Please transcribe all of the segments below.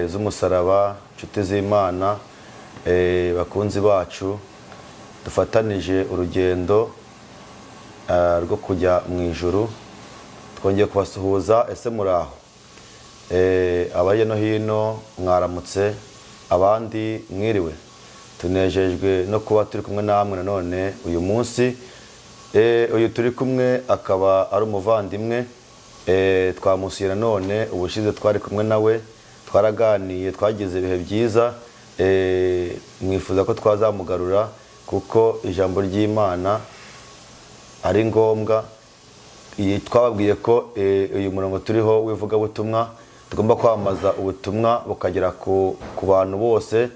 z'umusaraba, inshuti z'Imana, bakunzi bacu, dufatanije urugendo rwo kujya mu ijuru. Twongeye kubasuhuza, ese muraho? Abaye no hino mwaramutse, abandi mwiriwe. Tunejejwe no kuba turi kumwe namwe nanone uyu munsi. Uyu turi kumwe akaba ari umuvandimwe, twamusuye nanone ubushize twari kumwe nawe, twaraganiye, twagize ibihe byiza. Mwifuza ko twazamugarura kuko ijambo ry'Imana ari ngombwa. Twababwiye ko uyu murongo turiho w'ivugabutumwa tugomba kwamamaza ubutumwa bukagera ku bantu bose.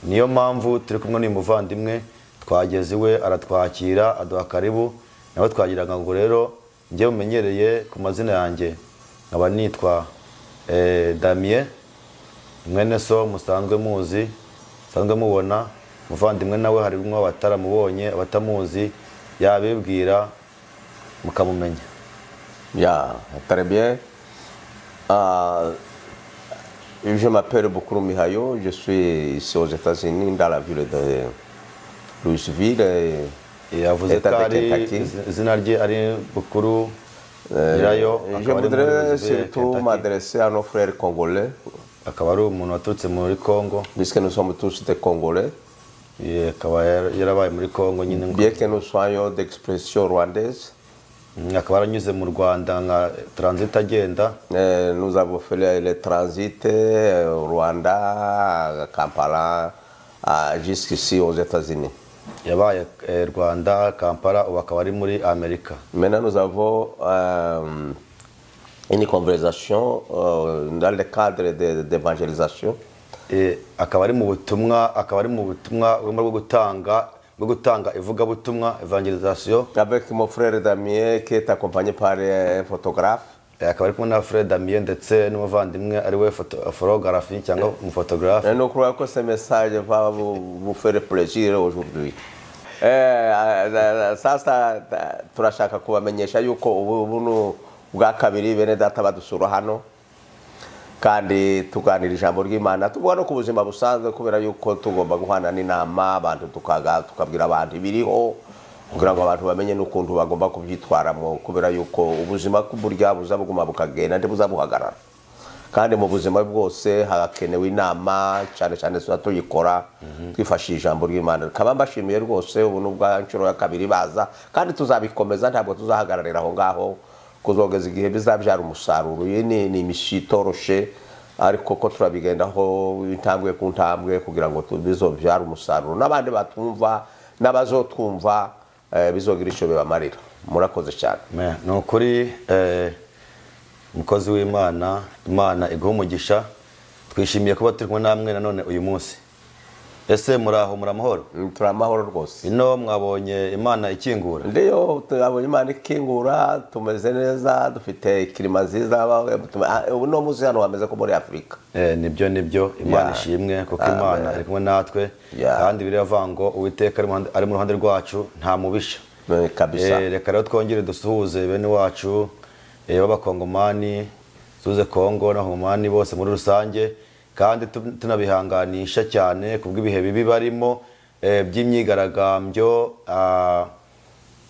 Niyo mpamvu turi kumwe n'uyu muvandimwe, twageze iwe aratwakira, aduha karibu. Nawe twagiraga ngo rero njye mumenyereye ku mazina yanjye, nkaba nitwa Damien mwene so, musanzwe muzi, musanzwe mubona. Muvandimwe nawe hari umwe bataramubonye, abatamuzi yabibwira mukamumenya. Très bien. Je m'appelle Bukuru Mihayo, je suis ici aux États-Unis dans la ville de Louisville. Yavuze ko ari izina rye ari Bukuru Mihayo. Je voudrais surtout m'adresser à nos frères congolais. Akaba ari umuntu waturutse muri Congo. Puisque nous sommes tous des Congolais. Akaba yarabaye muri Congo nyine. Bien que nous soyons d'expression rwandaise. Akaba aranyuze mu Rwanda nka transit agenda. Nous avons fait le transit Rwanda, Kampala, jusqu'ici aux États-Unis. Yabaye Rwanda, Kampala, ubu akaba ari muri Amerika. Maintenant nous avons une conversation dans le cadre d'évangélisation. Akaba ari mu butumwa, bwo gutanga ivugabutumwa, evangelisation. Avec mon frère Damien qui est accompagné par un photographe. Akaba ari kumwe na frère Damien ndetse n'umuvandimwe ari we photographe cyangwa umufotographe. Nous croyons que ce message va vous faire plaisir aujourd'hui. Sasa turashaka kubamenyesha yuko ubu bwa kabiri bene data badusura hano, kandi tuganira ijambo ry'Imana, tuvuga no ku buzima busanzwe, kubera yuko tugomba guhana n'inama abantu tukabwira abantu ibiriho, kugira ngo abantu bamenye n'ukuntu bagomba kubyitwaramo, kubera yuko ubuzima burya buzabuguma bukagenda ntibuzabuhagarara. Kandi mu buzima bwose hagakenewe inama, cyane cyane tuyikora twifashishije ijambo ry'Imana. Kaba mbashimiye rwose, ubu n'ubwa nshuro ya kabiri baza, kandi tuzabikomeza, ntabwo tuzahagararira aho ngaho kuzogeza igihe bizabyara umusaruro. Iyi ni imishinga itoroshe, ariko ko turabigendaho intambwe ku ntambwe kugira ngo bizobyara umusaruro, n'abandi batumva n'abazotwumva bizogira icyo bibamarira. Murakoze cyane. Ni ukuri mukozi w'Imana, Imana iguha umugisha. Twishimiye kuba turi kumwe namwe nanone uyu munsi. Ese muraho, muramahoro? Turamahoro rwose. Ino mwabonye Imana ikingura? Ndiyo, twabonye Imana ikingura, tumeze neza, dufite ikirima nziza. Ubu no muzi hano hameze ko muri Afurika. Nibyo Imana ishimwe kuko Imana iri kumwe natwe, kandi biravuga ngo Uwiteka ari mu ruhande rwacu nta mubisha. Kabisa. Reka rero twongere dusuhuze bene wacu b'abakongomani, tuze Kongo n'abakongomani bose muri rusange, kandi tunabihanganisha cyane kubw'ibihe bibi barimo by'imyigaragambyo,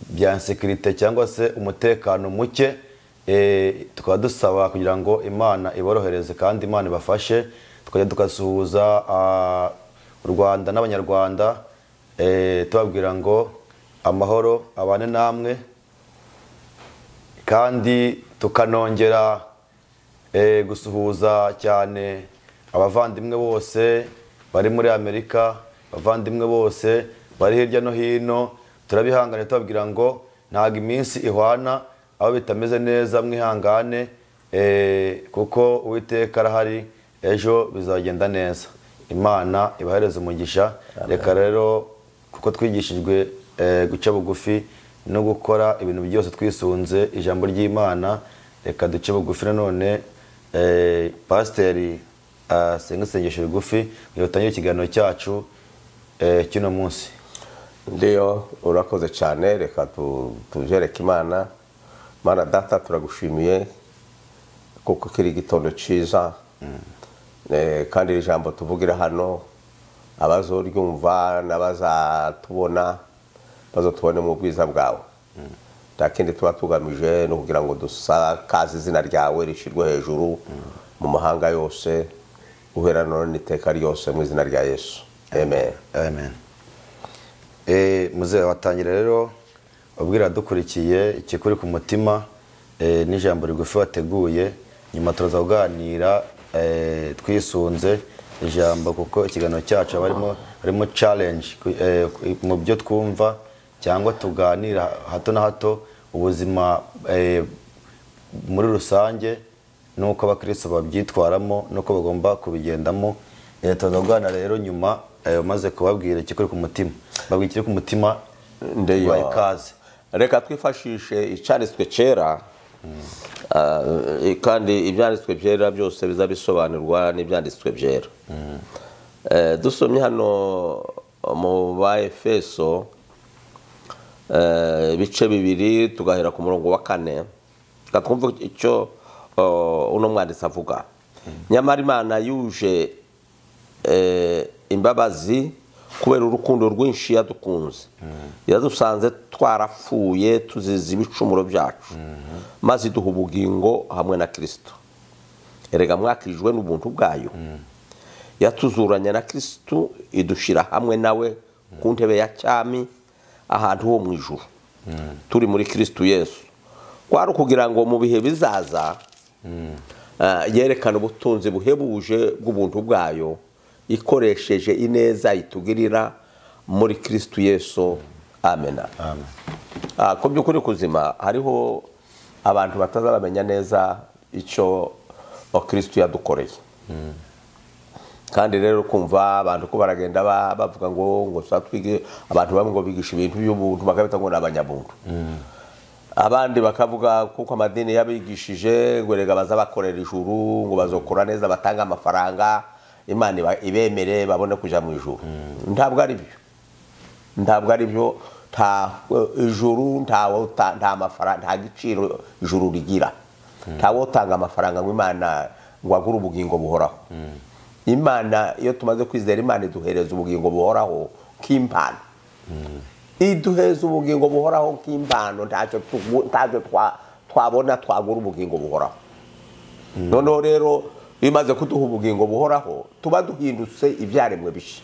bya insécurité cyangwa se umutekano muke. Tukaba dusaba kugira ngo Imana iborohereze kandi Imana ibafashe. Tukajya tukasuhuza u Rwanda n'Abanyarwanda, tubabwira ngo amahoro abane namwe, kandi tukanongera gusuhuza cyane abavandimwe bose bari muri Amerika, abavandimwe bose bari hirya no hino. Turabihangane tubabwira ngo ntago iminsi ihwana, aho bitameze neza mwihangane, kuko Uwiteka arahari, ejo bizagenda neza. Imana ibahereze umugisha. Reka rero kuko twigishijwe guca bugufi no gukora ibintu byose twisunze ijambo ry'Imana, reka duce bugufi nanone. Pasiteri senga isengesho rigufi yotanye ikiganiro cyacu kino munsi. Ndiyo, urakoze cyane. Reka tujereke Imana. Mana data, turagushimiye kuko kiri gitondo cyiza kandi iri jambo tuvugira hano abazoryumva n'abazatubona bazotubone mu bwiza bwawe. Nta kindi tuba tugamije no kugira ngo dusakaze izina ryawe rishirwe hejuru mu mahanga yose guhera none n'iteka ryose mu izina rya Yesu. Amen. Amen. Muze watangira rero ubwira dukurikiye ikikuri ku mutima n'ijambo rigufi wateguye, nyuma turaza kuganira twisunze ijambo kuko ikiganiro cyacu harimo challenge mu byo twumva cyangwa tuganira hato na hato ubuzima muri rusange nuko abakristo babyitwaramo nuko bagomba kubigendamo. Turaza kuganira rero nyuma maze kubabwira ikikuri ku mutima, babwikire ku mutima ndeyo ikaze. Reka twifashishe icyanditswe cyera, kandi ibyanditswe byera byose bizabisobanurwa n'ibyanditswe byera. Dusomye hano mu ba Efeso ibice 2 tugahera ku murongo wa 4, twumva icyo uno mwanditsi avuga. Nyamara Imana yuje imbabazi kubera urukundo rwinshi yadukunze, yadusanze twarapfuye tuzize ibicumuro byacu, maze iduha ubugingo hamwe na Kristo. Erega mwakijwe n'ubuntu bwayo, yatuzuranye na Kristo idushira hamwe nawe ku ntebe ya cyami ahantu ho mu ijuru, turi muri Kristo Yesu, kwari kugira ngo mu bihe bizaza yerekana ubutunzi buhebuje bw'ubuntu bwayo ikoresheje ineza itugirira muri Kristo Yesu. Amen. Ko by'ukuri kuzima hariho abantu batazabamenya neza icyo Kristo yadukoreye. Kandi rero kumva abantu ko baragenda bavuga ngo twige, abantu bamwe ngo bigisha ibintu by'ubuntu bakabita ngo n'abanyabuntu, abandi bakavuga kuko amadini yabigishije ngo rega bazabakorera ijuru, ngo bazokora neza batanga amafaranga Imana ibemere babone kuja mu ijuru. Ntabwo ari byo, nta ijuru nta mafaranga, nta giciro ijuru rigira, nta wotanga amafaranga ngo Imana ngo agure ubugingo buhoraho. Imana iyo tumaze kwizera Imana iduhereza ubugingo buhoraho k'impano, iduheza ubugingo buhoraho k'impano, ntacyo twabona twagura ubugingo buhoraho. Noneho rero bimaze kuduha ubugingo buhoraho, tuba duhindutse ibyaremwe bishya,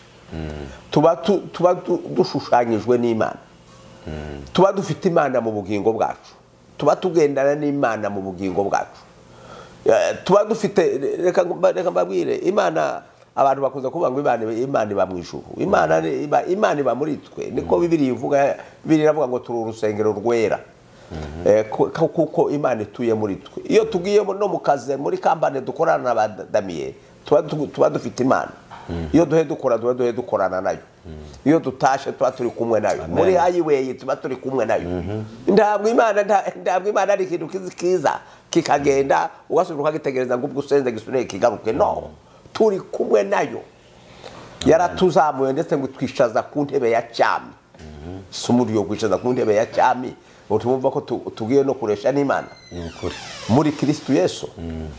tuba dushushanyijwe n'Imana, tuba dufite Imana mu bugingo bwacu, tuba tugendana n'Imana mu bugingo bwacu, tuba dufite. Reka mbabwire, Imana abantu bakuza kuvuga ngo Imana iba mu ijuru, Imana iba muri twe, niko Bibiliya ivuga. Bibiliya iravuga ngo turi urusengero rwera, kuko Imana ituye muri twe. Iyo tugiye no mu kazi muri kampani dukorana n'abadamiye, tuba dufite Imana. Iyo duhe dukorana nayo, iyo dutashe tuba turi kumwe nayo, muri highway tuba turi kumwe nayo. Ntabwo Imana ari ikintu kiza kikagenda ugasubira ukagitegereza ngo ubwo usenze gisune kigaruke. No, turi kumwe nayo, yaratuzamuye ndetse ngo twishaza ku ntebe ya cyami. Sumuriyo kwishaza ku ntebe ya cyami, utumva ko tugiye no kuresha n'Imana muri Kristo Yesu.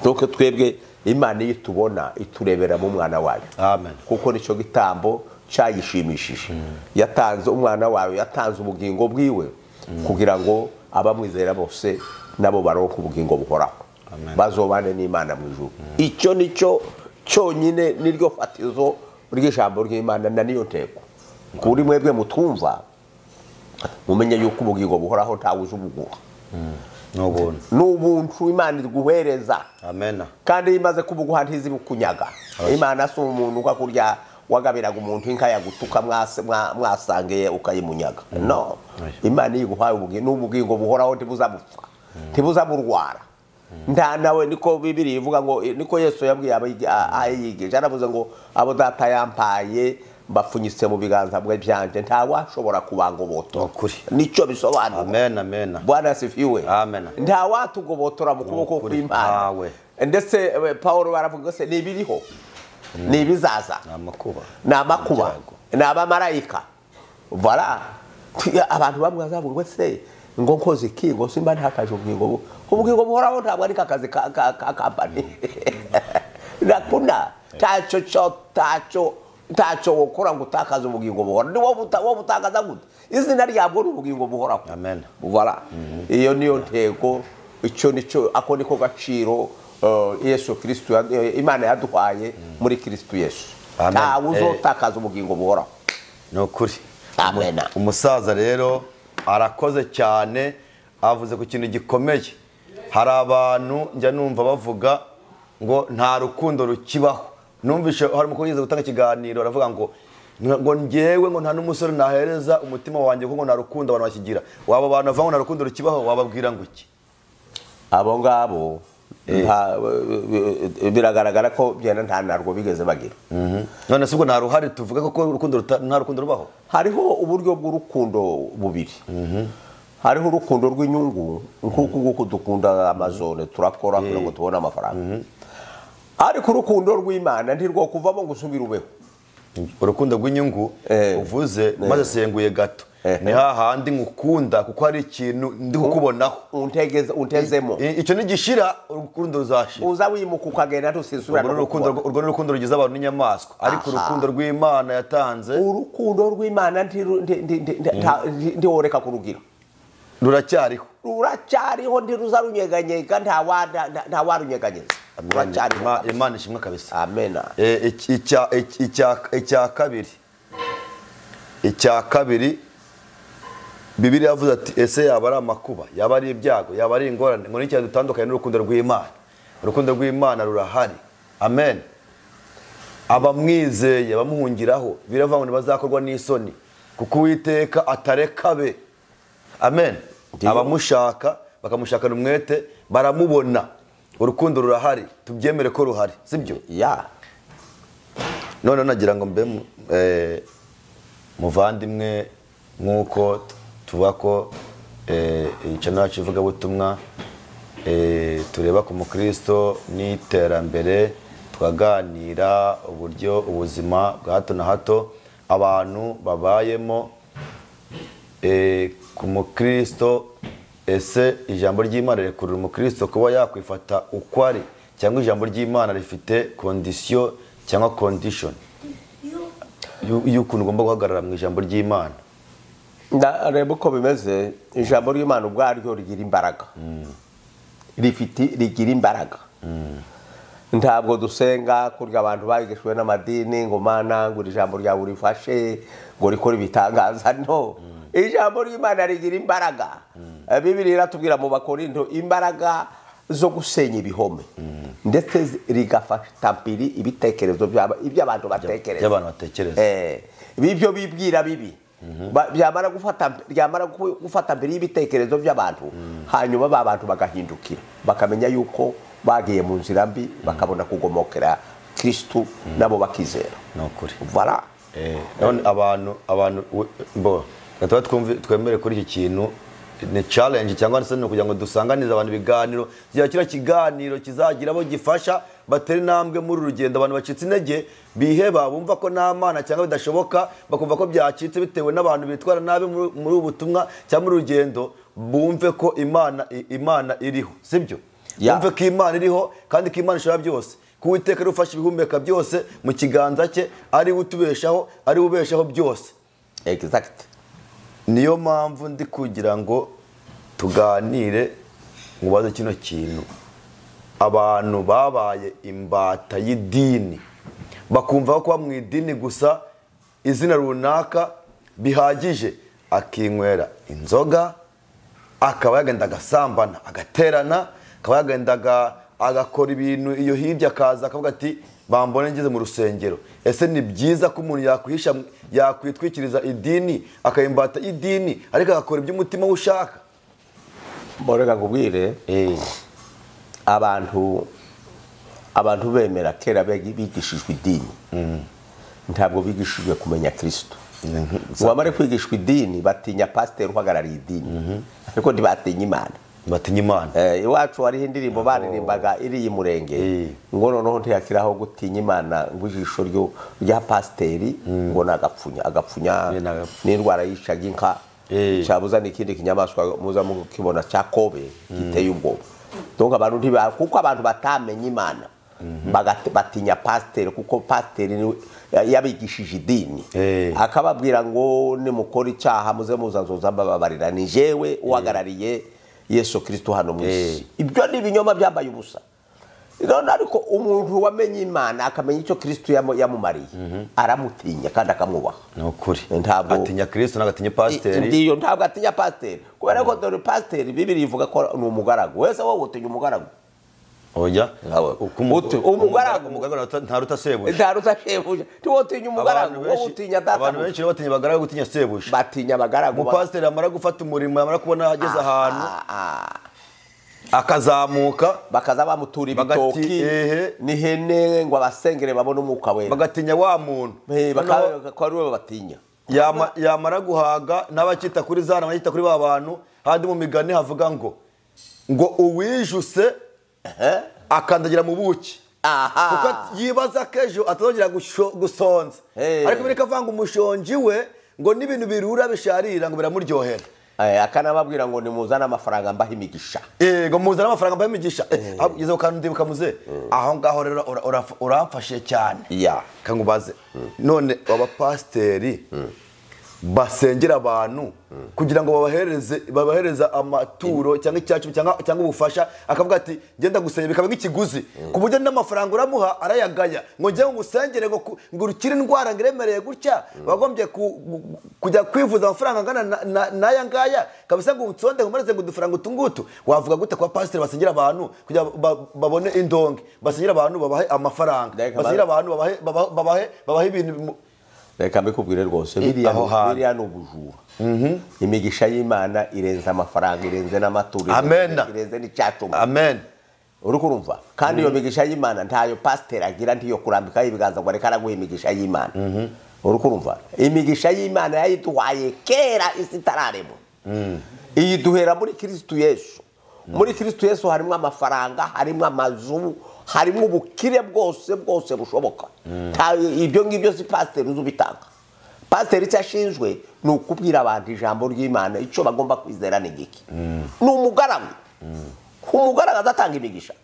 Doke twebwe Imana yitubona iturebera mu mwana wayo. Amen. Kuko nicyo gitambo cyayishimishije, yatanze umwana wayo, yatanze ubugingo bwiwe kugira ngo abamwizera bose nabo baronke ubugingo buhoraho, bazobane n'Imana mu ijuru. Icyo nicyo cyonyine niryo fatizo ry'ijambo ry'Imana, na niyo nteko kuri mwebwe mutumva, mumenye yuko ubugingo buhoraho ntawe uzubuguha. N'ubuntu Imana iguhereza. Amen. Kandi imaze kubuguha ntizibukunyaga. Imana si umuntu uko kurya wagabiraga umuntu inka yagutuka mwasangiye ukayimunyaga. No, Imana yiguhaye ubugingo buhoraho, ntibuzabupfa, ntibuzamurwara. Nta nawe niko Bibiliya ivuga ngo, niko Yesu yabwiye ayigisha, aravuze ngo abo data yampaye mbapfunyitse mu biganza bwe byanje, nta washobora kubangobotora. Nicyo bisobanura. Amen. Bwana asifiwe. Amen. Nta watugobotora mu kuboko kw'Imana. Ndetse Paulo baravuga se nibiriho, nibizaza, n'amakuba, n'abamarayika. Voilà. Abantu bamwe bazavuga se ngo nkoze iki, ngo simba ubugingo buhoraho ntabwo ari akazi ka kampani. hakuna ntacyo wokora ngo utakaze ubugingo buhoraho. Ni wowe utakaza gute? Izina ryabwo ni ubugingo buhoraho. Amen. Voilà. Iyo niyo ntego, icyo nicyo, ako niko gaciro Yesu Kristo Imana yaduhaye muri Kristo Yesu. Ntawe uzotakaza ubugingo buhoraho. Ni ukuri. Amen. Umusaza rero arakoze cyane, avuze ku kintu gikomeye. Hari abantu njya numva bavuga ngo nta rukundo rukibaho. Numvishe hari umukobwa yigeze gutanga ikiganiro aravuga ngo njyewe ngo nta n'umusore nahereza umutima wanjye kuko nta rukundo abantu bakigira. Waba abantu bavuga ngo nta rukundo rukibaho, wababwira ngo iki? Abo ngabo biragaragara ko byenda nta narwo bigeze bagira. None se ubwo nta ruhare tuvuga ko nta rukundo rubaho? Hariho uburyo bw'urukundo bubiri. Hariho urukundo rw'inyungu, nk'uko dukunda Amazon turakora kugira ngo tubone amafaranga. Ariko urukundo rw'Imana ntirwo kuvamo ngo usubire ubeho. Urukundo rw'inyungu uvuze maze senguye gato. Ni hahandi ngukunda kuko hari ikintu ndi kukubonaho untezemo. Icyo nigishira urukundo ruzashira. Uza wimuka ukagenda tusisubira. Urwo urukundo rugize abantu n'inyamaswa. Ariko urukundo rw'Imana yatanze, urukundo rw'Imana ntiworeka kurugira. Ruracyariho ntiruzarunyeganyega, nta warunyeganyeza. Imana ishimwe kabisa. Amen. Icya kabiri Bibiliya yavuze ati ese yaba ari amakuba, yaba ari ibyago, yaba ari ingorane, ngo n'icyo dutandukanye n'urukundo rw'Imana. Urukundo rw'Imana rurahari. Amen. Abamwizeye bamuhungiraho biravuga ngo ntibazakorwa n'isoni kuko Uwiteka atareka be. Amen. Abamushaka bakamushakana umwete baramubona. Urukundo rurahari, tubyemere ko ruhari, sibyo? None nagira ngo mbe muvandimwe, nk'uko tuvuga ko channel yacu ivuga butumwa, tureba ku mukristo n'iterambere, tukaganira uburyo ubuzima bwa hato na hato abantu babayemo. Ku mukristo, ese ijambo ry'Imana rekurira umukristo kuba yakwifata uko ari, cyangwa ijambo ry'Imana rifite condition cyangwa condition y'ukuntu ugomba guhagarara mu ijambo ry'Imana? Reba uko bimeze. Ijambo ry'Imana ubwaryo rigira imbaraga. Rigira imbaraga. Ntabwo dusenga kurya abantu bagishwe n'amadini ngo Mana ngo ijambo ryawe urifashe ngo rikore ibitangaza. No. Ijambo ry'Imana rigira imbaraga. Bibiliya iratubwira mu Bakorinto imbaraga zo gusenya ibihome, ndetse rigafata mpiri ibitekerezo by'abantu batekereza. Bibyo bibwira bibi. Byamara gufata mpiri y'ibitekerezo by'abantu, hanyuma abantu bagahindukira bakamenya yuko bagiye mu nzira mbi, bakabona kugomokera Kristo nabo bakizera. Nokuri. Voilà. None abantu twemere kuri iki kintu ni challenge cyangwa se no kugira ngo dusanganize abantu biganiro, kira kiganiro kizagira abo gifasha batera intambwe muri urugendo. Abantu bacitse intege biheba, bumva ko nta Mana cyangwa bidashoboka, bakumva ko byacitse bitewe n'abantu bitwara nabi muri ubutumwa cyangwa muri urugendo, bumve ko Imana iriho, sibyo? Bumve ko Imana iriho kandi ko Imana ishobora byose, ko Uwiteka rufasha ibihumeka byose mu kiganza cye, ari utubeshaho, ari ubeshaho byose. Exact. Niyo mpamvu ndi kugira ngo tuganire mubaze kino kintu. Abantu babaye imbata y'idini, bakumva ko kuba mu idini gusa izina runaka bihagije, akinywera inzoga, akaba yagenda agasambana, agaterana, akaba yagenda agakora ibintu iyo hirya, akaza akavuga ati bambone ngeze mu rusengero. Ese ni byiza ko umuntu yakwihisha, yakwitwikiriza idini, akayimbata idini, ariko agakora ibyo umutima ushaka? Borega ngubwire, abantu bemera kera bigishijwe idini, ntabwo bigishijwe kumenya Kristo. Wamare kwigishwa idini batinya pastor uhagarariye idini, ariko ntibatinya Imana. Batinya Imana. Iwacu hari indirimbo baririmbaga iri Murenge, ngo noneho ntiyakiraho gutinya Imana, ngo ijisho rya pasteri ngo agapfunya n'indwara yishaga inka, cyabuza n'ikindi kinyamaswa muza mukibona cya Kobe giteye ubwoba. Donc abantu kuko abantu batamenye Imana, batinya pasiteri kuko pasiteri yabigishije idini akababwira ngo nimukora icyaha muze muzazoza mbababarira ni jewe uhagarariye Yesu Kristo hano mu isi. Ibyo ni ibinyoma byambaye ubusa. None ariko umuntu wamenye Imana akamenya icyo Kristo yamumariye aramutinya kandi akamwubaha. Nukuri. Ntabwo atinya Kristo nagatinya pasiteri. Ndiyo ntabwo atinya pasiteri. Kubera ko dore pasiteri Bibiliya ivuga ko ni umugaragu. Wese wowe utinya umugaragu. Oya. Umugaragu ntaruta sebuja. Ntaruta sebuja. Tiwotinya umugaragu, wowe utinya data. Abantu benshi batinya abagaragu gutinya sebuja. Batinya abagaragu. Umupasiteri amara gufata umurimo yamara kubona ageze ahantu akazamuka bakaza bamutura ibitoki n'ihene ngo abasengere babone umwuka wera. Bagatinya wa muntu. Ko ari we batinya. Yamara guhaga n'abakita kuri zana bakita kuri ba bantu handi mu migani havuga ngo uwijuse akandagira mu buki kuko yibaza kejo atazongera gusonza ariko bireka avanga umushonji we ngo n'ibintu birura bisharira ngo biramuryohera akanababwira ngo nimuzana amafaranga mbaha imigisha ngo muzana amafaranga mbaha imigisha ageze kandi ndibuka muze aho ngaho rero uramfashe cyane kangubaze none abapasiteri basengera abantu kugira ngo babahereza amaturo cyangwa icyacu cyangwa ubufasha akavuga ati genda gusenya bikaba nk'ikiguzi ku buryo n'amafaranga uramuha arayagaya ngo njye ngusengere ngo urukire indwara ngiremereye gutya bagombye kujya kwivuza amafaranga angana n'aya ngaya kabisa ngo unsonde nkumereze ngo udufaranga utungutu wavuga gute kwa pasiteri basengera abantu kugira babone indonke basengera abantu babahe amafaranga basengera abantu babahe ibintu. Reka mbikubwire rwose biriya ni ubujura. Imigisha y'Imana irenze amafaranga irenze n'amaturo irenze n'icyatuma. Amen. Uri kurumva kandi iyo migisha y'Imana ntayo pasiteri agira ntiyo kurambika ibiganza ngo reka araguha imigisha y'Imana. Uri kurumva imigisha y'Imana yayiduhaye kera isi itararema. Iyi duhera muri Kristo Yesu. Muri Kristo Yesu harimo amafaranga harimo amazu harimo ubukire bwose bushoboka. Ibyo ngibyo si pasiteri uzubitanga. Pasiteri cyashinzwe ni ukubwira abantu ijambo ry'Imana icyo bagomba kwizera n'igiki. Ni umugaragu. Umugaragu azatanga imigisha.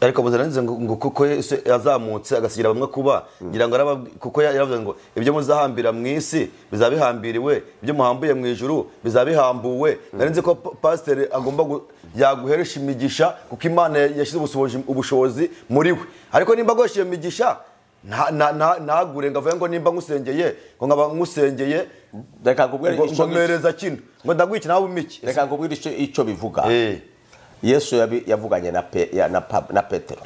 Ariko muzaranze ngo kuko yazamutse agasigira bamwe kuba ngira ngo kuko yaravuze ngo ibyo muzahambira mu isi bizabihambiriwe ibyo muhambuye mu ijuru bizabihambuwe. Narinze ko pasiteri agomba yaguheresha imigisha kuko Imana yashyize ubushobozi muri we. Ariko nimba agoshiye imigisha ntagure ngo avuye ngo nimba ngusengeye ngo nkaba ngusengeye reka nkubwire icyo mereza kino ngo ndagwiki nawe umiki. Reka nkubwire icyo bivuga. Yesu yavuganye na Petero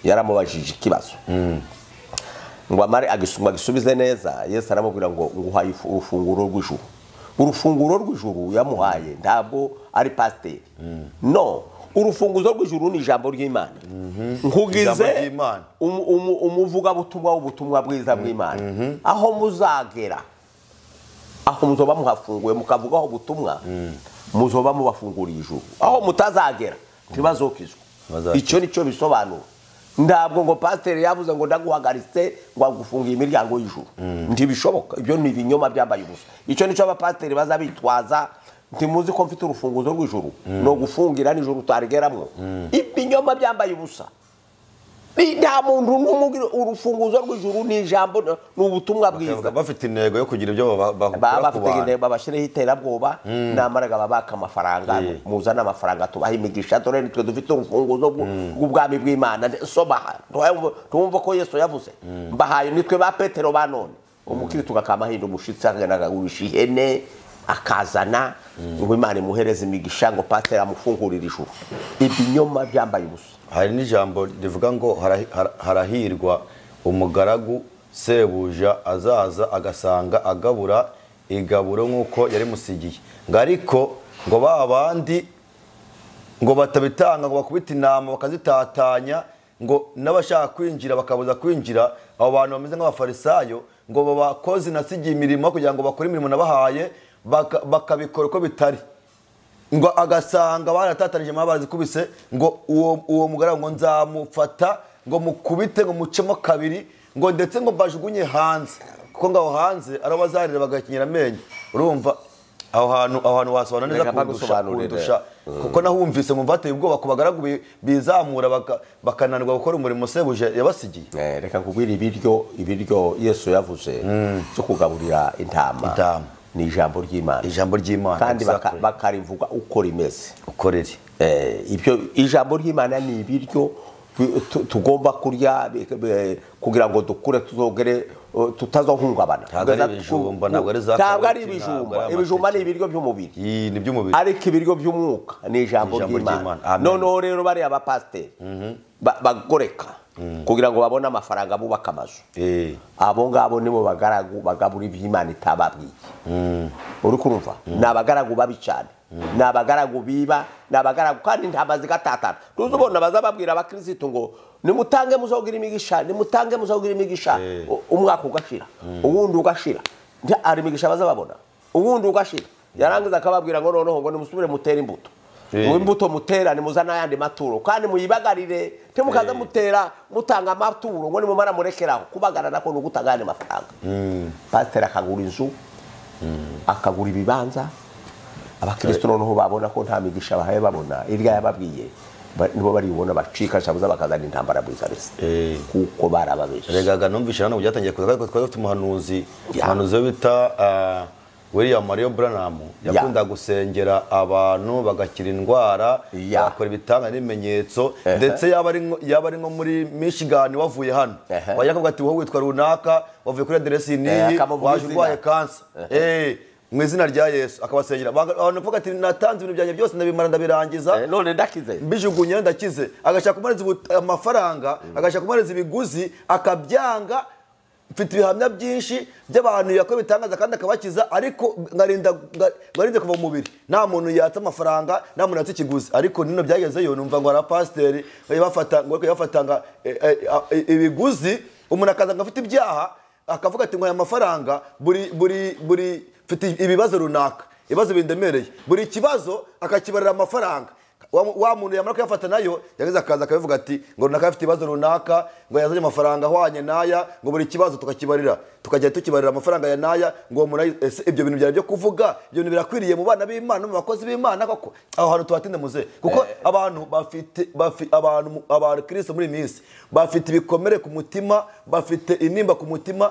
yaramubajije ikibazo ngo amare agisubize neza. Yesu aramubwira ngo nguhaye urufunguro rw'ijuru. Urufunguro rw'ijuru yamuhaye ntabwo ari pasiteri. No, urufunguzo rw'ijuru ni ijambo ry'Imana. Nkugize umuvugabutumwa w'ubutumwa bwiza bw'Imana. Aho muzagera aho muzoba muhafunguye mukavugaho ubutumwa muzoba mubafunguriye ijuru. Aho mutazagera ntibazokizwa. Icyo nicyo bisobanura. Ntabwo ngo pasiteri yavuze ngo ndaguhagaritse ngo agufungiye imiryango y'ijuru. Ntibishoboka. Ibyo ni ibinyoma byambaye ubusa. Icyo nicyo abapasiteri bazabitwaza ntimuzi ko mfite urufunguzo rw'ijuru no gufungira n'ijuru utarigeramo. Ibinyoma byambaye ubusa. Nta muntu n'umugira urufunguzo rw'ijuru ni ijambo ni ubutumwa bwiza. Bafite intego yo kugira ibyo bafite intego babashireho iterabwoba namaraga babaka amafaranga muzana amafaranga tubaha imigisha dore nitwe dufite urufunguzo bw'ubwami bw'Imana. Sobaha tumva ko Yesu yavuze mbahaye nitwe ba Petero ba none umukiri tugakamahinda umushitsi akanagurisha ihene akazana ngo Imana imuhereze imigisha ngo pasiteri amufungurire ijuru. Ibinyoma byambaye ubusa. Hari n'ijambo rivuga ngo harahirwa umugaragu sebuja azaza agasanga agabura igaburo nk'uko yari musigiye ngo ariko ngo babandi ngo batabitanga ngo bakubita inama bakazitatanya ngo n'abashaka kwinjira bakabuza kwinjira. Abo bantu bameze nk'abafarisayo ngo babakozi nasigiye imirimo kugira ngo bakore imirimo nabahaye bakabikora uko bitari ngo agasanga baratatanije mabazi kubise ngo uwo mugaragu ngo nzamufata ngo mukubite ngo mucemo kabiri ngo ndetse ngo bajugunye hanze kuko ngaho hanze ari abazarira bagakinyira amenyo. Urumva aho hantu wasobanura neza kuko nahumvise mu bateye ubwoba ku bagaragu bizamura bakananirwa gukora umurimo sebuje yabasigiye. Reka nkubwira ibiryo Yesu yavuze cyo kugaburira intama ni ijambo ry'Imana kandi bakarivuga uko rimeze ukorere. Ibyo ijambo ry'Imana ni ibiryo tugomba kurya kugira ngo dukure tuzogere tutazohungabana. Ntabwo ari ibijumba. Ibijumba ni ibiryo by'umubiri, ariko ibiryo by'umwuka ni ijambo ry'Imana. Noneho rero bari abapasiteri bagoreka kugira ngo babone amafaranga bubaka amazu, abo ngabo nibo bagaragu bagabura iby'Imana itababwiye. Uri kumva? Ni abagaragu babi cyane, ni abagaragu biba, ni abagaragu kandi intama zigatatana. Tuzubona bazababwira abakristo ngo nimutange muzogira imigisha, nimutange muzogira imigisha, umwaka ugashira, uwundi ugashira, ari imigisha bazababona, uwundi ugashira. Yarangiza akababwira ngo noneho ngo nimusubire mutera imbuto, imbuto mutera nimuzana ayandi maturo kandi muyibagarire, temukaza mutera mutanga amaturo ngo nimumara murekeraho kubagara nako nugutanga ayandi mafaranga. Pasiteri akagura inzu, akagura ibibanza, abakristo noneho babona ko nta migisha bahaye, babona irya yababwiye nibo baribona bacika shabuza bakazana intambara bwizarese kuko barababesha. Regaga numvisha hano byatangiye kuza ko twafite umuhanuzi bita William Mario Branham yakunda gusengera abantu bagakira indwara, bakora ibitanga n'ibimenyetso, ndetse yaba ari nko muri Michigan wavuye hano wajya kuvuga ati wowe witwa runaka wavuye kuri aderesi niyi waje urwaye kansa mu izina rya Yesu, akabasengera abantu kuvuga ati natanze ibintu byanjye byose ndabimara ndabirangiza none ndakize mbijugunye ndakize, agashaka kumareza amafaranga, agashaka kumareza ibiguzi akabyanga. Mfite ibihamya byinshi by'abantu yakoze bitangaza kandi akabakiza, ariko ngarinze kuva mu mubiri, nta muntu yatsa amafaranga, nta muntu yatsa ikiguzi. Ariko nino byagezeyo numva ngo arapasiteri bafatanga ibiguzi, umuntu akaza afite ibyaha akavuga ati ngo aya mafaranga buri mfite ibibazo runaka, ibibazo bindemereye, buri kibazo akakibarira amafaranga. Wa muntu yamara kuyafata nayo yageze akaza akabivuga ati ngo runaka afite ibibazo runaka, ngo yazanye amafaranga ahwanye naya, ngo buri kibazo tukakibarira, tukajya tukibarira amafaranga ya naya. Ngo ibyo bintu byari byo kuvuga, ibyo bintu birakwiriye mu bana b'Imana, mu bakozi b'Imana koko? Aho hantu tubatinde muze, kuko abantu abantu Kristo muri minsi bafite ibikomere ku mutima, bafite inimba ku mutima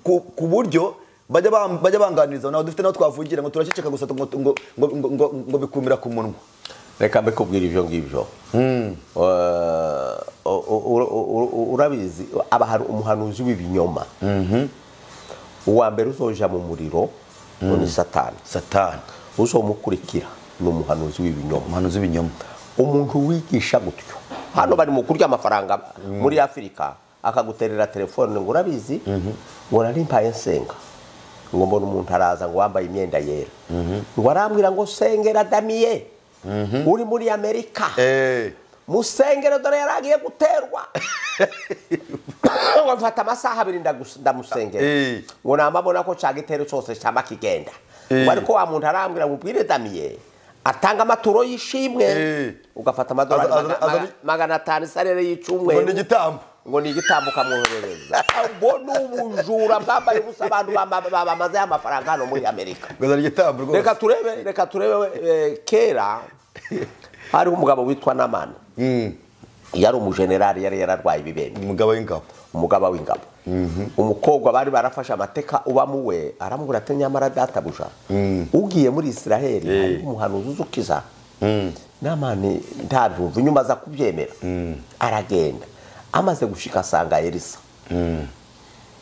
ku buryo bajya banganiriza naho dufite naho twavugira ngo turaceceka gusa ngo bikumira ku munwa. Reka mbikubwira ibyo ngibyo. Urabizi aba hari umuhanuzi w'ibinyoma. Uwa mbere uzoja mu muriro ni Satani. Uzomukurikira ni umuhanuzi w'ibinyoma. Umuntu wigisha gutyo, hano bari mu kurya amafaranga muri Afurika, akaguterera telefone ngo urabizi ngo nari mpaye nsenga, ngo mbona umuntu araza ngo wambaye imyenda yera, ngo arambwira ngo sengera Damiye uri muri Amerika, musengero dore yaragiye guterwa. Ngo mfata amasaha 2 ndamusengera, ngo namabona ko cagitero cyose cyama kigenda. Ariko wa muntu arambwira ngo ubwire Damiye atanga amaturo yishimwe, ugafata amadolari 500 salere y'icumwe, ngo ni igitambo kamuhereza. Ubwo n'ubujura bwambaye gusa abantu bamaze amafaranga hano muri Amerika. Reka turebe kera hari umugabo witwa Namani. Yari umujenerali, yari yararwaye ibibembe, umugaba w'ingabo. Umukobwa bari barafashe amateka uba muwe, aramubura ati nyamara databuja ugiye muri Israeli hari umuhanuzi uzukiza. Namani ntabyumva, inyuma aza kubyemera, aragenda. Amaze gushika asanga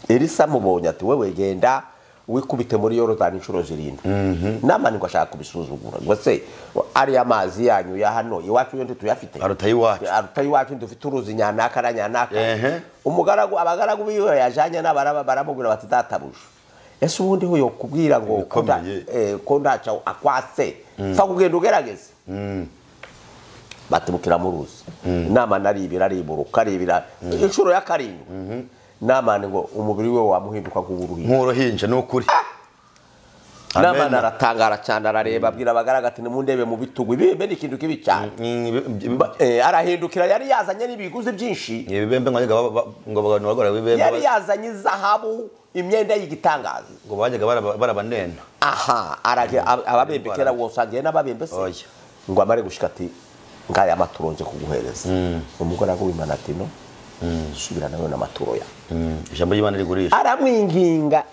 Elisa mubonye ati wewe genda wikubite muri Yorodani inshuro 7. Namani ngo ashaka kubisuzugura, ngo se ari amazi yanyu ya hano iwacu yo tuyafite, arutayi wacu dufite uruzi nyanaka abagaragu biwe yajanye n'abaraba baramubwira bati databuje, ese ubundi ho yokubwira ngo ko ndaca akwase fa kugenda ugerageze. Batumukira mu ruzi. Namani aribira inshuro ya 7. Namani ngo umubiri we wamuhinduka nk'uruhinja n'ukuri. Namani aratangara cyane, arareba abwira abagaraga ati nimundebe mu bitugu, ibibembe ni ikintu kibi cyane. Arahindukira, yari yazanye n'ibiguzi byinshi. Ibibembe ngo abantu bagora ibibembe, yari yazanye zahabu, imyenda y'igitangaza, ngo bajyaga barabanena. Ababembe kera wosangiye n'ababembe se. ngo amare gushika ati ngaya amaturo nje kuguhereza umugore w'Imana ati no subira nawe n'amaturo ya ijambo ry'Imana rigurisha aramwinginga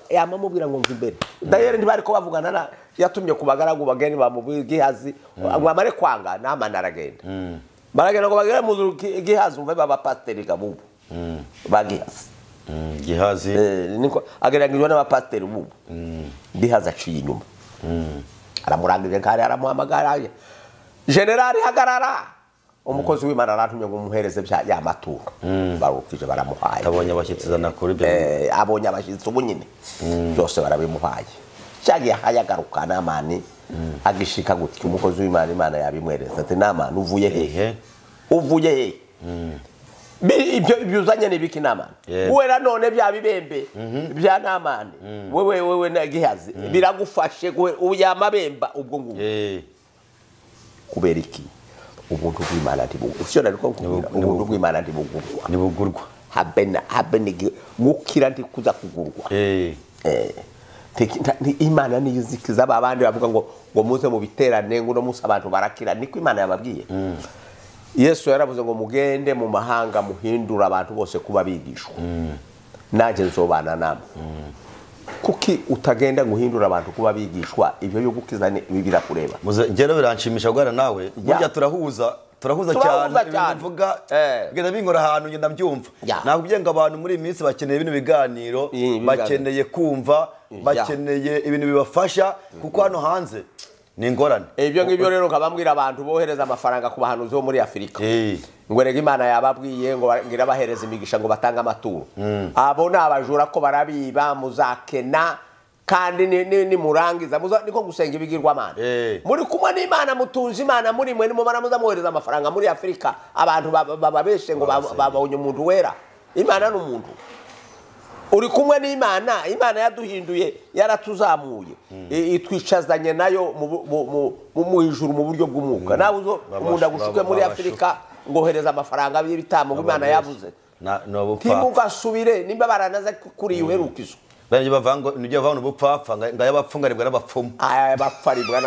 yamamubwira ngo mve imbere dayere ntibari ko bavugana na yatumye kubagaragu bageni bamubwira Gihazi ngo amare kwanga n'Amana aragenda baragenda ngo bagere mu Gihazi umve baba pasiteri gabubu bagihazi Gihazi niko ageragejwe n'abapasiteri bubu Gihazi aciye inyuma aramurangije kare aramuhamagara generali hagarara umukozi w'Imana aratumye ngo umuhereze bya yamaturo barukije baramuhaye abonye abashyitsi zana kuri byo abonye abashyitsi ubunyine byose barabimuhaye cyagiye hayagaruka n'Amani agishika gutya umukozi w'Imana Imana yabimwereza ati n'Amani uvuye hehe uvuye hehe ibyo uzanye nibiki n'Amani wera none bya bibembe bya n'Amani wewe na Gihazi biragufashe uyamabemba ubwo ngubu kubera iki ubuntu bw'Imana ntibugurwa nariko kubwira ubuntu bw'Imana ntibugurwa habene gukira ntikuza kugurwa Imana niyizikiza abandi bavuga ngo muze mu biterane ngo no musa abantu barakira niko Imana yababwiye Yesu yaravuze ngo mugende mu mahanga muhindura abantu bose kuba bigishwa naje nzobana namwe kuki utagenda guhindura abantu kuba bigishwa ibyo yo gukiza bigira kureba muze ngero biranshimisha gwana nawe burya turahuza cyane bivuga genda bingora ahantu ngenda mbyumva nakubye ngo abantu muri iminsi bakeneye ibintu biganiro bakeneye kumva bakeneye ibintu bibafasha kuko hano hanze ni ingorane ibyo ngibyo rero nkabambwira abantu bohereza amafaranga ku bahanuzi bo muri Afurika ngo rega Imana yababwiye ngo ngira bahereza imigisha ngo batanga amaturo abo nabajura ko barabiba muzakena kandi ni murangiza niko gusenga ibigirwamana muri kumwe n'Imana mutunze Imana muri mwe nimumara muzamuhereza amafaranga muri Afurika abantu bababeshe ngo babonye umuntu wera Imana n'umuntu uri kumwe n'Imana Imana yaduhinduye yaratuzamuye itwicazanye nayo mu ijuru mu buryo bw'umwuka nawe uzo umuntu agushuke muri Afurika ngohereza amafaranga y'ibitamo Imana yavuze timugasubire nimba baranaza kuri uherukizo banje bavango nijye bavana ubupfapfa ngaya bapfungaribwa n'abapfumu bapfaribwa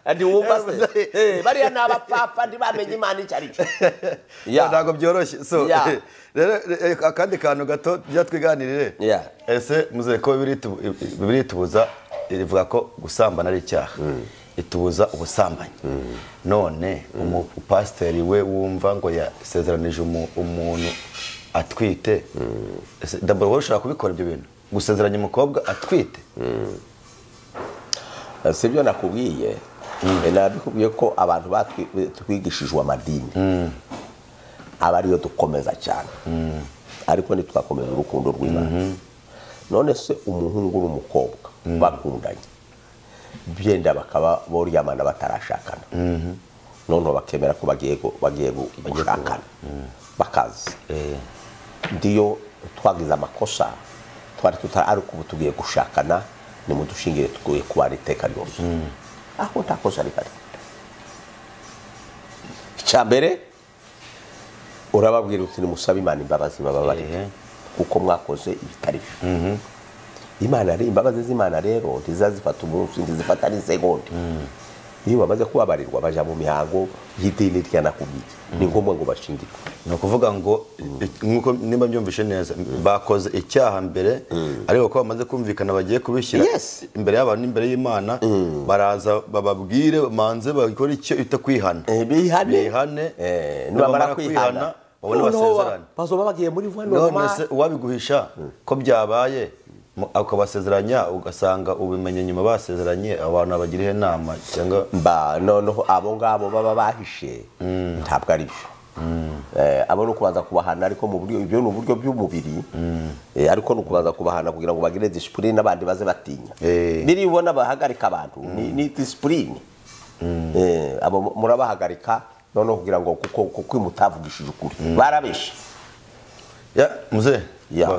andi wumva se bari n'abapfapfa ndibamenye Imana icari ntago byoroshye so rero akandi kantu gato byatwiganirire ese muze ko bibiri tubuza rivuga ko gusambana ari icyaha itubuza ubusambanyi none umupasiteri we wumva ngo yasezeranije umuntu atwite d'abord woshaka kubikora ibyo bintu gusezeranya umukobwa atwite sibyo nakubwiye nabikubwiye ko abantu batwigishijwe amadini abariyo dukomeza cyane ariko ntitwakomeza urukundo rw'Imana none se umuhungu n'umukobwa bakundanye byenda bakaba boryamana batarashakana none bakemera ko bagiye gushakana bakazi ndiyo twagize amakosa twari tutari ubu tugiye gushakana ni mu dushingire tugoye kubara iteka ryose aho ntakosa rikari icyambere urababwira uti nimusabe Imana imbabazi bababarire kuko mwakoze ibitari byo Imana ari imbabazi z'Imana rero ntizazifata umunsi ntizifata n'isegonda iyo bamaze kubabarirwa baja mu mihango y'idini ryanakubwiye ni ngombwa ngo bashingirwe no kuvuga ngo nkuko nimba byumvishe neza bakoze icyaha mbere ariko ko bamaze kumvikana bagiye kubishyira imbere y'abantu imbere y'Imana baraza bababwire manze bakora icyo itakwihana bihane nibamara kwihana babone basezerana bazoba bagiye muri voie normale none se wabiguhisha ko byabaye akabasezeranya ugasanga ubimenye nyuma basezeranye abantu abagiriye inama cyangwa noneho abo ngabo baba bahishe ntabwo ari byo abo no kubanza kubahana ariko mu buryo ibyo ni uburyo by'umubiri ariko no kubanza kubahana kugira ngo bagire discipline n'abandi baze batinya biri ubona bahagarika abantu ni discipline abo murabahagarika noneho kugira ngo kuko imutavugishije ukuri barabeshe muze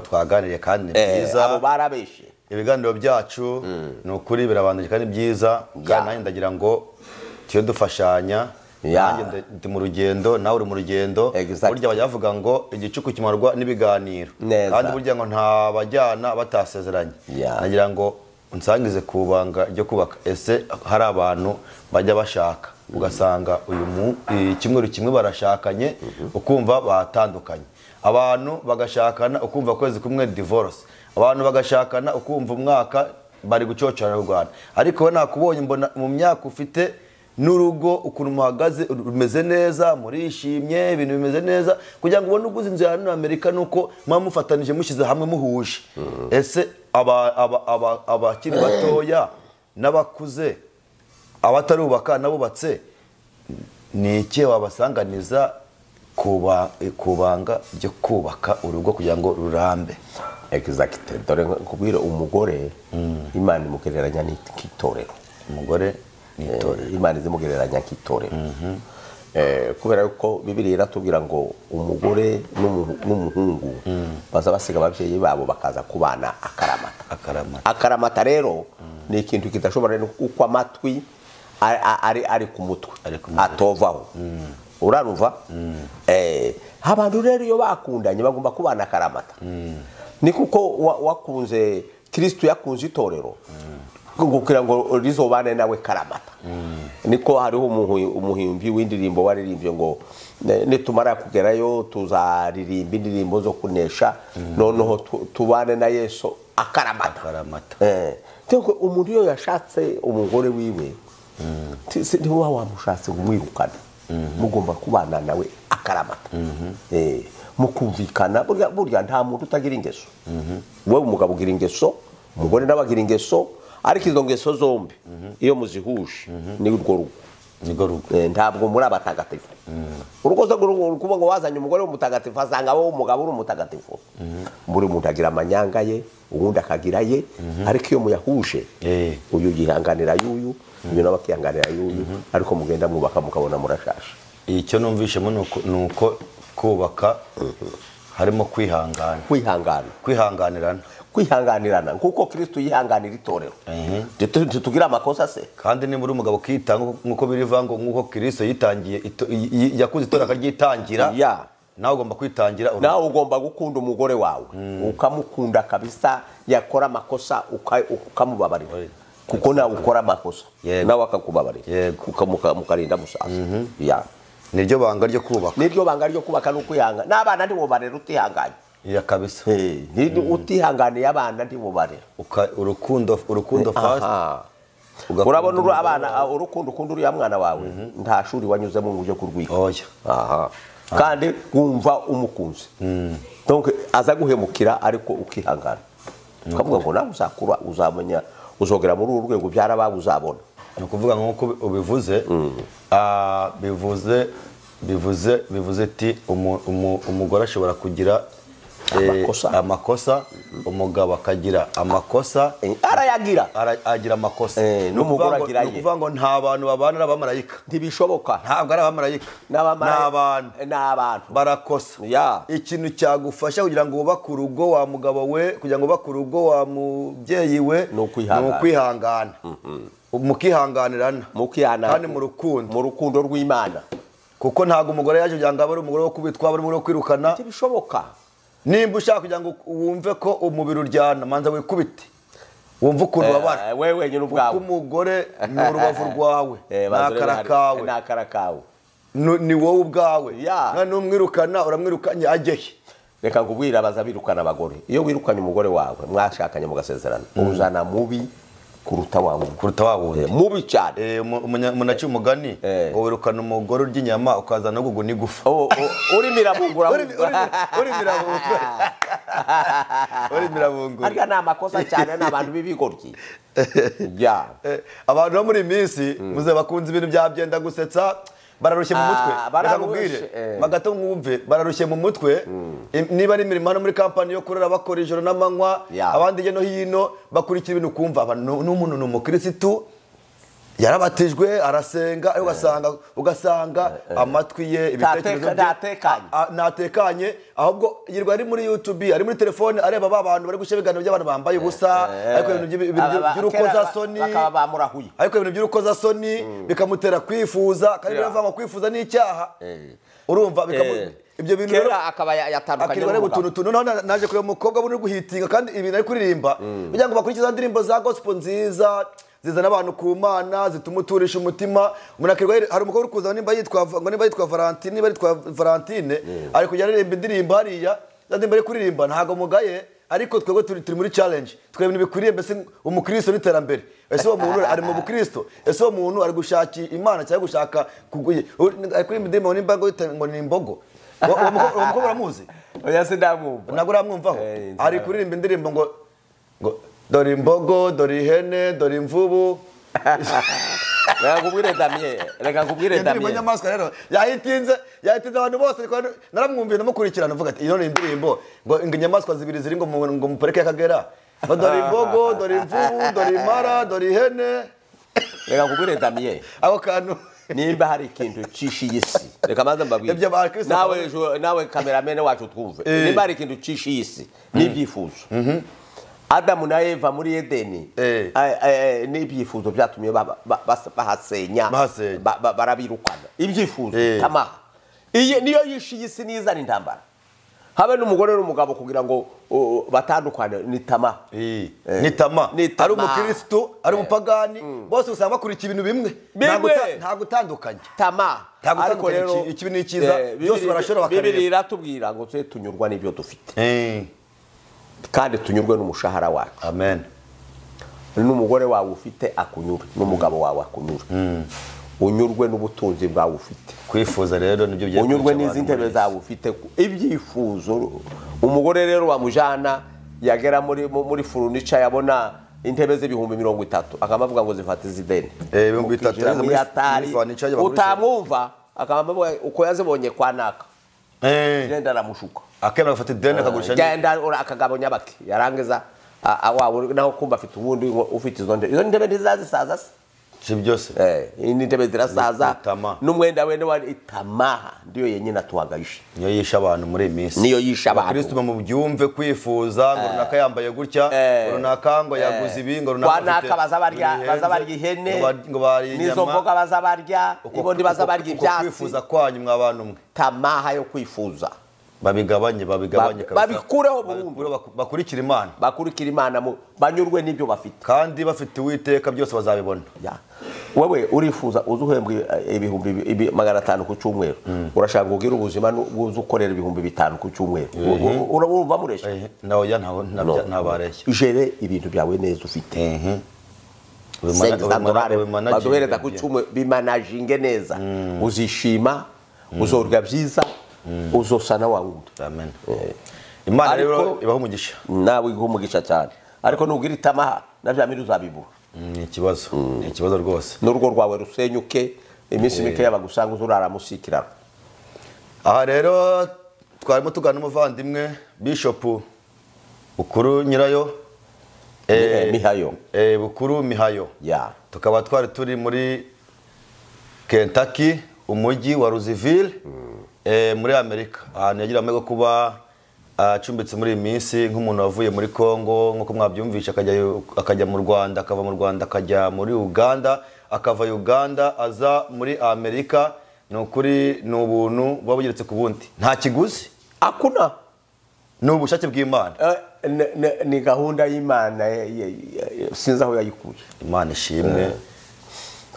twaganiriye kandi byiza abo barabeshe ibiganiro byacu ni ukuri birabandije kandi byiza kandi nanjye ndagira ngo tiyo dufashanya nanjye ndi mu rugendo nawe uri mu rugendo burya bajya bavuga ngo igicuku kimarwa n'ibiganiro kandi burya ngo nta bajyana batasezeranye nagira ngo unsangize ku banga ryo kubaka. Ese hari abantu bajya bashaka ugasanga kimwe kimwe barashakanye ukumva batandukanye, abantu bagashakana ukumva kwezi kumwe divorce, abantu bagashakana ukumva umwaka bari gucocorana u Rwanda. Ariko we nakubonye mbona mu myaka ufite n'urugo ukuntu muhagaze rumeze neza, murishimye, ibintu bimeze neza, kugira ngo ubone uguze inzu ya Amerika nuko mufatanije mushyize hamwe muhuje. Ese abakiri batoya n'abakuze, abatarubaka n'abubatse, ni iki wabasanganiza kubanga ryo kubaka urugo kugira ngo rurambe? Exactly. Dore kubwira umugore Imana imugereranya n'itorero. Umugore n'itorero. Imana izimugereranya nk'itorero. Kubera yuko Bibiliya iratubwira ngo umugore n'umuhungu baza basiga ababyeyi babo bakaza kubana akaramata rero ni ikintu kidashobora uko amatwi ari ku mutwe atovaho. Urarumva? Abantu rero iyo bakundanye bagomba kubana akaramata. Ni kuko wakunze Kristo yakunze itorero kugira ngo rizobane nawe karamata. Niko hariho umuhimbi w'indirimbo waririmbye ngo nitumara kugerayo tuzaririmba indirimbo zo kunesha, noneho tubane na Yesu akaramata. Teko umuntu yo yashatse umugore wiwe ndi wamushatse umwirukana, mugomba kubana nawe akaramata. Mukumvikana burya nta muntu utagira ingeso. Wowe umugabo ugira ingeso, umugore nabagira ingeso, ariko izo ngeso zombi iyo muzihuje ni urwo rugo. Ntabwo muri abatagatifu. Urugoza kuvuga ngo wazanye umugore w'umutagatifu asanga wowe umugabo uri umutagatifu. Buri muntu agira amanyanga ye, ubundi akagira ye, ariko iyo muyahuje uyu yihanganira yuyu, uyu nawe akihanganira yuyu, ariko mugenda mwubaka mukabona murashasha. Icyo numvishemo nuko kubaka harimo kwihanganirana nkuko Kristo yihanganira itorero. Tugira amakosa se, kandi ni muri umugabo kitanga nkuko birivango nkuko Kristo yitangiye yakuze itorero akaryitangira. Nawe ugomba kwitangira, nawe ugomba gukunda umugore wawe ukamukunda kabisa, yakora amakosa ukamubabarira kuko nawe ukora amakosa nawe akakubabarira mukarinda musaza. Niryo banga ryo kubaka no kwihanga. N'abana ndi mubarera utihanganye. Kabisa. Utihanganiye abana ndi mubarera. Urukundo fast. Urabona abana urukundo ukunda uriya mwana wawe nta shuri wanyuzemo mu byo kurwiga. Kandi wumva umukunzi. Donc aza guhemukira ariko ukihangana. Ukavuga ngo nawe uzakura uzamenya uzogera muri uru rwego byaraba uzabona. Nukuvuga nkuko ubivuze, bivuze ati umugore ashobora kugira amakosa, umugabo akagira amakosa, agira amakosa. N'umugore agira ye. Nukuvuga ngo nta bantu babana n'abamarayika. Ntibishoboka. Ntabwo ari abamarayika. N'abantu barakosa. Ikintu cyagufasha kugira ngo ubake urugo wa mugabo we, kugira ngo ubake urugo wa mubyeyi we, ni ukwihangana. Mukihanganirana kandi mu rukundo rw'Imana. Kuko ntago umugore yaje kugira ngo abe umugore wo kubitwa, abe umugore wo kwirukana. Ntibishoboka. Nimba ushaka kugira ngo wumve ko umubiri uryana, manza wikubite, wumve ukuntu babara. Wewe nyine ubwawe. Kuko umugore ni urubavu rwawe, n'akara kawe, ni wowe ubwawe. N'umwirukana uramwirukanye ajyehe. Reka nkubwira abaza birukana abagore. Iyo wirukanye umugore wawe mwashakanye mugasezerana, uzana mubi kuruta wawe mubi cyane. Munaci umugani wirukana umugore urya inyama ukazana gugu n'igufa. Uri mirabungura. Arya ni amakosa cyane n'abantu b'ibigoryi. Abantu bo muri minsi muze bakunze ibintu byabyenda gusetsa, bararushye mu mutwe. Barakubwire magato mwumve, bararushye mu mutwe. Niba ari imirimo hano muri kampani yo kurara bakora ijoro n'amanywa, abandi je no hino bakurikira ibintu kumva n'umuntu n'umukristo yarabatijwe arasenga, ugasanga amatwi ye ibitekerezo natekanye, ahubwo yirwa ari muri YouTube, ari muri telefone areba abantu bari gushebegana by'abantu bambaye ubusa, ariko ibintu by'urukozasoni, ariko ibintu by'urukozasoni bikamutera kwifuza, kandi biravanga kwifuza n'icyaha. Urumva ibyo bintu rero kera akaba yatandukanye akirwa rero utuntu noneho naje kureba umukobwa buri guhitinga kandi ibintu ari kuririmba kugira ngo bakurikize indirimbo za gospel nziza zizana abantu ku Mana zituma uturisha umutima umuntu akirwa hari umukobwa uri kuza nimba yitwa Valentine ari kujya aririmba indirimbo hariya ndirimbo ari kuririmba ntago mugaye ariko twebwe turi muri challenge twebwe nibikuriye mbese umukristo n'iterambere ese uwo muntu ari mu bukristo ese uwo muntu ari gushaka Imana cyangwa gushaka kuguye ari kuririmba indirimbo nimba ngo ni imbogo uwo mukobwa uramuzi oya se ndamwumva ntabwo uramwumvaho ari kuririmba indirimbo ngo dore imbogo dore ihene dore imvubu reka nkubwire Damien indirimbo nyamaswa rero yahitinze abantu bose naramwumviye namukurikirana uvuga ati iyo ni indirimbo ngo inyamaswa zibiri ziri ngo mu parike y'Akagera ngo dore imbogo dore imvubu dore impara dore ihene reka nkubwire Damien ako kantu nimba hari ikintu cishiye isi reka maze mbabwire nawe kameramene wacu twumve nimba hari ikintu cishiye isi n'ibyifuzo Adamu na Eva muri Edeni n'ibyifuzo byatumye bahasenya barabirukana ibyifuzo tamaha niyo yishiye isi nizana intambara habe n'umugore n'umugabo kugira ngo batandukane ni tamaha ari umukristo ari umupagani bose usanga bakurikiye ibintu bimwe nta gutandukanye tamaha ariko rero ikibi ni cyiza byose barashora bakareba Bibiri iratubwira ngo twe tunyurwa n'ibyo dufite kandi tunyurwe n'umushahara wacu amen n'umugore wawe ufite akunyura n'umugabo wawe akunyura unyurwe n'ubutunzi bwawe ufite kwifuza rero nibyo byo unyurwe n'izi ntebe zawe ufite ibyifuzo umugore rero wamujana yagera muri furniture yabona intebe z'ibihumbi 30 akamavuga ngo zifate izideni 30 utamwumva akamavuga uko yazibonye kwa naka genda ramushuka akemera gufata ideni akagurisha genda akagabo nyabaki yarangeza awawe naho kumba afite ubundi ufite izo ntebe ntizazisaza si byose intebe zirasaza n'umwenda wene wa itamaha ndiyo yenyine atuhagayisha niyo yisha abantu muri iminsi niyo yisha abantu Kristo mu byumve kwifuza ngo runaka yambaye gutya runaka ngo yaguze ibi ngo runaka bazabarya ihene nizo mboga bazabarya ibondi bazabarya ibyatsi kwifuza kwanyu mwabantu mwe tamaha yo kwifuza babigabanye babikureho burundu bakurikira Imana banyurwe n'ibyo bafite kandi bafite Uwiteka byose bazabibona wewe urifuza uzuhembwe ibihumbi 500 ku cyumweru urashaka kugira ubuzima uzukorera ibihumbi 5 ku cyumweru urumva muresha nawe ntabareshya ujere ibintu byawe neza ufite baduhereza ku cyumweru bimanajinge neza uzishima uzorya byiza uzosana wawundi amen Imana rero ibaho umugisha nawe iho umugisha cyane ariko nugira itamaha navyamira uzabibura ni ikibazo rwose n'urugo rwawe rusenyuke iminsi mike yabagusanga uzurara musikirana aha rero twarimo tugana umuvandimwe Bishop Bukuru Nyirayo Mihayo Bukuru Mihayo tukaba twari turi muri Kentucky umujyi wa Louisville muri Amerika ahantu yagira amego kuba acumbitse muri iminsi nk'umuntu wavuye muri Kongo nko mwabyumvisha akajya mu Rwanda akava mu Rwanda akajya muri Uganda akava Uganda aza muri Amerika nukuri n'ubuntu babugeretse ku bundi nta kiguzi akuna n'ubushake bw'Imana ni gahunda y'Imana sinzi aho yayikuye Imana ishimwe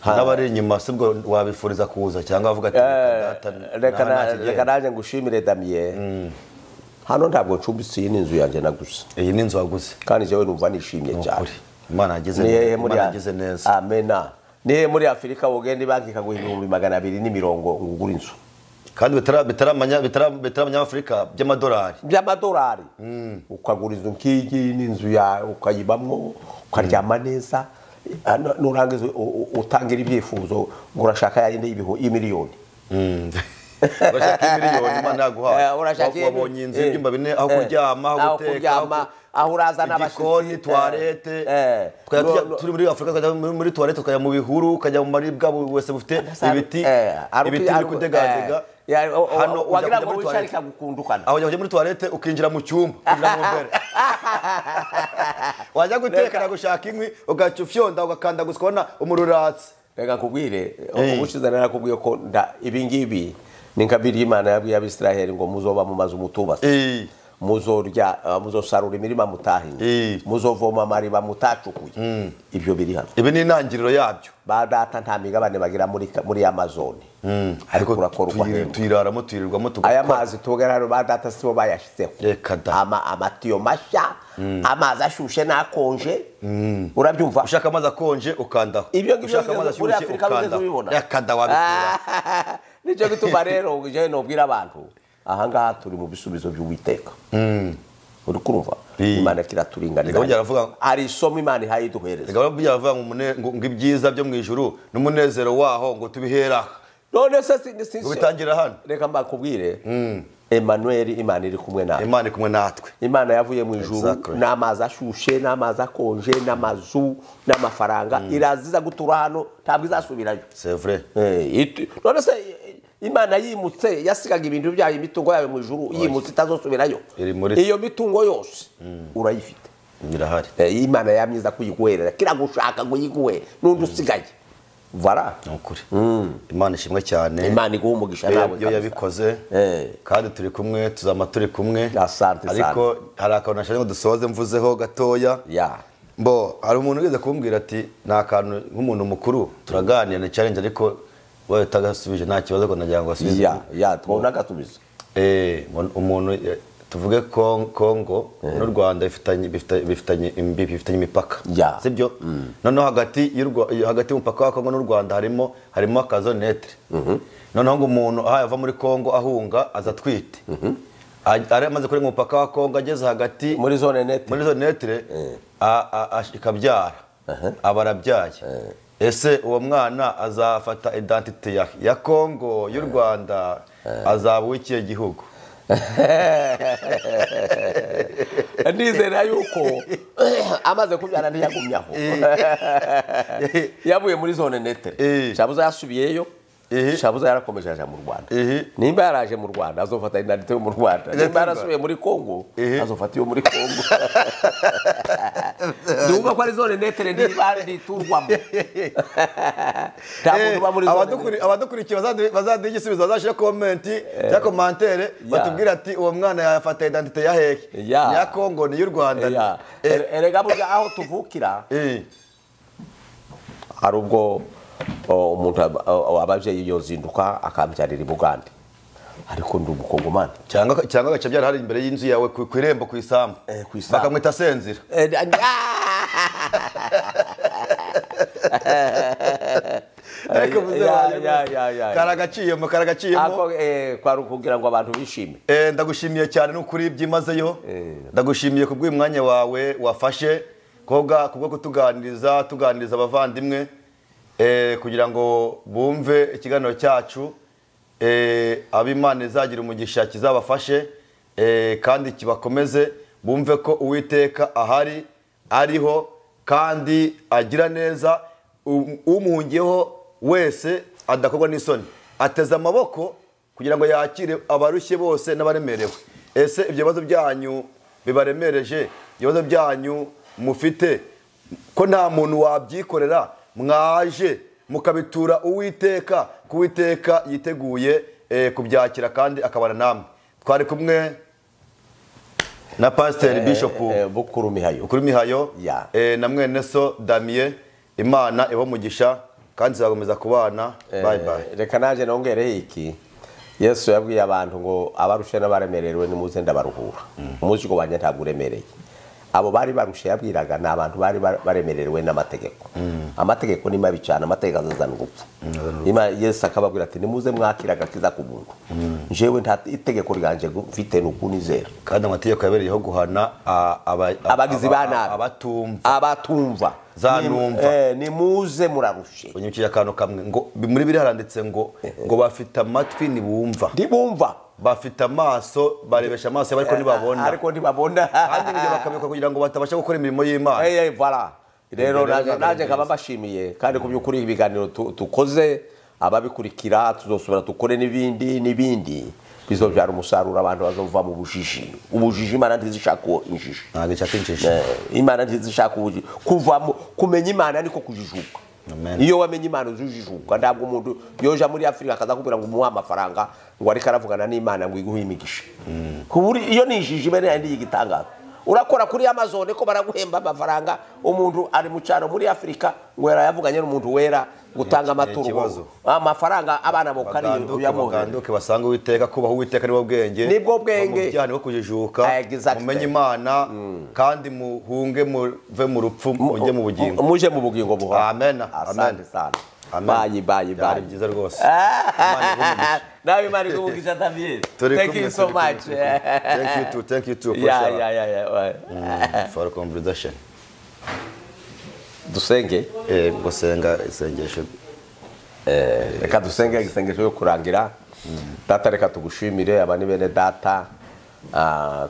n'abari inyuma sibwo wabifuriza kuza cyangwa avuga ati reka naje ngushimire Damien hano ntabwo ncumbitse iyi n'inzu yanjye naguze iyi n'inzu waguze kandi jewe numva nishimye cyane Imana ageze neza amena nihe muri Afurika wogenda banki kaguha 220 ngugura inzu kandi bitaramanya Afrika by'amadolari ukagura inzu nk'igi n'inzu ya ukayibamwo ukaryama neza nurangiza utangira ibyifuzo urashaka yayinde y'imiliyoni urashaka imiliyoni Imana yaguhaye wabonye inzu y'ibyumba 4 aho kuryama aho guteka aho uraza n'abashikoni toilette turi muri Afrika kajya muri toilette ukajya mu bihuru ukajya mu maribwa wese bufite ibiti biri kudegazega hano wagira ngo wisharika gukundukana aho ujya muri toilette ukinjira mu cyumba kugira mu mbere wajya guteka gushaka inkwi ugacufyonda ugakanda gusukona umururatsi reka kubwire ubushize narakubwiye ko ibi ngibi ni nkabiri Imana yabwiye Abisirayeli ngo muzoba mu mazu mutubatse muzorya muzosarura imirima mutahinze muzovoma amariba mutacukuye ibyo biri hano ibi ni intangiriro yabyo ba data nta migabane bagira muri Amazon ariko tuyiraramo tuyirirwamo tugakora aya mazi tugera hano ba data sibo bayashizeho amatiyo mashya amazi ashushe nakonje urabyumva ushaka amazi akonje ukandaho ushaka amazi ashushe ukandaho yakada wabikura nicyo gituma rero je nobwira abantu aha ngaha turi mu bisubizo by'Uwiteka uri kurumva Imana kiraturinganira ari isomo Imana ihayiduhereza ngabo byavuga ngo ibyiza byo mu ijuru n'umunezero waho ngo tubihera none se bitangira hano reka mbakubwire Emmanuel Imana iri kumwe nawe Imana iri kumwe natwe Imana yavuye mu ijuru n'amazi ashushe n'amazi akonje n'amazu n'amafaranga iraziza gutura hano ntabwo izasubirayo c'est vrai none se Imana yimutse yasigaga ibintu byayo imitungo yayo mu ijuru yimutse itazosubirayo iyo mitungo yose urayifite birahari Imana yamyiza kuyiguherera kiragushaka ngo yiguhe n'undi usigaye voilà nukuri Imana ishimwe cyane Imana iguha umugisha nawe yo yabikoze kandi turi kumwe tuzama turi kumwe ariko hari akantu nashaka ngo dusoze mvuzeho gatoya mbo hari umuntu ugeze kumbwira ati nta kantu nk'umuntu mukuru turaganira ni challenge ariko wowe tagasubije nta kibazo ko nagira ngo asubize twona gatubiza umuntu tuvuge Kongo n'u Rwanda bifitanye imipaka sibyo noneho hagati y'umupaka wa Kongo n'u Rwanda harimo akazo netre noneho ngo umuntu ava muri Kongo ahunga aza twite ari amaze kuri umupaka wa Kongo ageze hagati muri zone netre ikabyara abarabyaye ese uwo mwana azafata identite ya Kongo y'u Rwanda azaba w'ikiye gihugu nizera yuko amaze kubyara ntiyagumyaho yavuye muri zone netre shabuza yasubiyeyo shabuza yarakomeje aje mu Rwanda nimba yaraje mu Rwanda azofata identite yo mu Rwanda nimba yarasubiye muri Kongo azofata iyo muri Kongo ndumva ko ari zone netre nditurwamo abadukurikiye bazaduha igisubizo bazashira komenti ya commentaire batubwira ati uwo mwana yafata identite ya hehe ya Kongo ni y'u Rwanda erega burya aho tuvukira hari ubwo umuntu abavyeyi yozinduka akambyarira Bugande ariko ndi umukongomani cyangwa agacabyara hari imbere y'inzu yawe ku irembo ku isambu bakamwita Senzira ariko karagaciyemo kwari kugira ngo abantu bishime ndagushimiye cyane n'ukuri byimazeyo ndagushimiye kubw'uyu mwanya wawe wafashe kubwo kutuganiriza abavandimwe kugira ngo bumve ikiganiro cyacu ab'Imana izagira umugisha kizabafashe kandi kibakomeze bumve ko Uwiteka ahari ariho kandi agira neza umuhungiyeho wese adakorwa n'isoni ateze amaboko kugira ngo yakire abarushye bose n'abaremerewe ese ibyo bibazo byanyu bibaremereje ibibazo byanyu mufite ko nta muntu wabyikorera mwaje mukabitura Uwiteka kuwiteka yiteguye kubyakira kandi akabana namwe twari kumwe na Pastor Bishop Bukuru Mihayo na mwene so Damien Imana ibo mugisha kandi zagomeza kubana bye bye reka naje nongere iki Yesu yabwiye abantu ngo abarushe n'abaremerewe nimuze ndabaruhura umuzigo wanje ntabwo uremereye abo bari barushe yabwiraga n'abantu bari baremerewe n'amategeko amategeko ni mabi cyane amategeko azazana urupfu Yesu akababwira ati nimuze mwakira agakiza ku muntu jewe nta itegeko ryanje mfite nukunizera kandi amategeko yabereyeho guhana abagizi bana abatumva zanumva nimuze murarushe unyukiye akantu kamwe ngo muri biri haranditse ngo bafite amatwi ntibumva bafite amaso barebesha amaso ariko ntibabona kandi ibyo bakabikora kugira ngo batabasha gukora imirimo y'Imana voilà rero naje nkaba bashimiye kandi ku by'ukuri ibiganiro tukoze ababikurikira tuzosubira tukore n'ibindi bizobyara umusaruro abantu bazova mu ubujiji Imana ntizishaka injiji ntabwo ishaka injiji Imana ntizishaka ubujiji kumenya Imana niko kujijuka Amen. iyo wamenye Imana uzujijuka ntabwo umuntu yoja muri Afrika akaza kubwira ngo umuha amafaranga ngo ariko aravugana n'Imana ngo iguhe imigisha kuburi iyo nijije bene yandi yigitangaza urakora kuri Amazon ko baraguhemba amafaranga umuntu ari mu cyaro muri Afrika ngo yarayavuganye n'umuntu wera gutanga amaturo amafaranga abana bo kari uyamuganduke basanga Uwiteka kubaho Uwiteka nibwo bwenge nibwo bwenge cyane bwo kujijuka mumenye Imana kandi muhunge muve mu rupfu mujye mu bugingo muje mu bugingo buha amen amen bayi byari byiza rwose nawe Imana igugisha David thank you so much thank you too for conversation dusenge gusenga isengesho reka dusenge isengesho yo kurangira data reka tugushimire abani bene data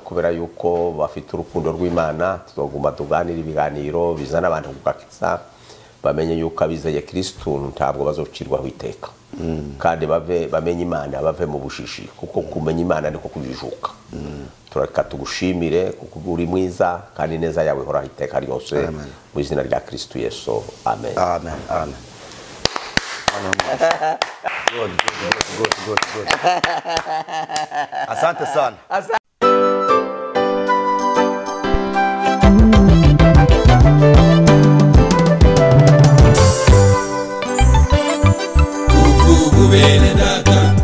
kubera yuko bafite urukundo rw'Imana tuzoguma tuganira ibiganiro bizana abantu kugakiza bamenye yuko abizeye Kristo ntabwo bazocirwaho iteka kandi bamenye Imana bave mu bushishi kuko kumenya Imana niko kujijuka turaka tugushimire kuko uri mwiza kandi neza yawe hora iteka ryose mu izina rya Kristo Yesu amen amen amen good asante sana Bene data,